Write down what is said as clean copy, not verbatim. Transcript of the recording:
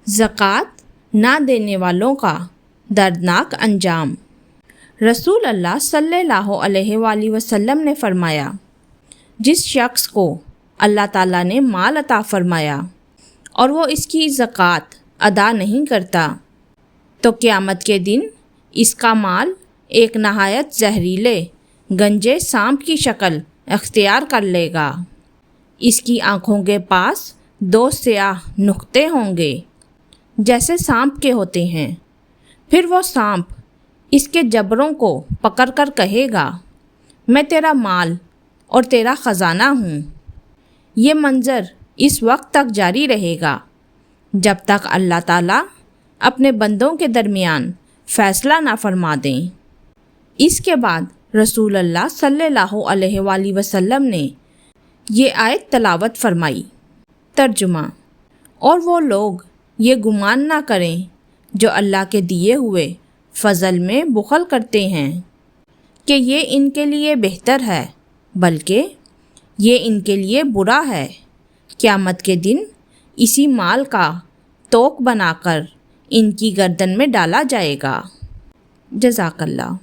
زکوٰۃ نہ دینے والوں کا دردناک انجام۔ رسول اللہ صلی اللہ علیہ وآلہ وسلم نے فرمایا، جس شخص کو اللہ تعالیٰ نے مال عطا فرمایا اور وہ اس کی زکوٰۃ ادا نہیں کرتا تو قیامت کے دن اس کا مال ایک نہایت زہریلے گنجے سانپ کی شکل اختیار کر لے گا۔ اس کی آنکھوں کے پاس 2 سیاہ نقطے ہوں گے جیسے سانپ کے ہوتے ہیں۔ پھر وہ سانپ اس کے جبڑوں کو پکڑ کر کہے گا، میں تیرا مال اور تیرا خزانہ ہوں۔ یہ منظر اس وقت تک جاری رہے گا جب تک اللہ تعالیٰ اپنے بندوں کے درمیان فیصلہ نہ فرما دیں۔ اس کے بعد رسول اللہ صلی اللہ علیہ وآلہ وسلم نے یہ آیت تلاوت فرمائی۔ ترجمہ: اور وہ لوگ یہ گمان نہ کریں جو اللہ کے دیے ہوئے فضل میں بخل کرتے ہیں کہ یہ ان کے لیے بہتر ہے، بلکہ یہ ان کے لیے برا ہے۔ قیامت کے دن اسی مال کا توق بنا کر ان کی گردن میں ڈالا جائے گا۔ جزاک اللہ۔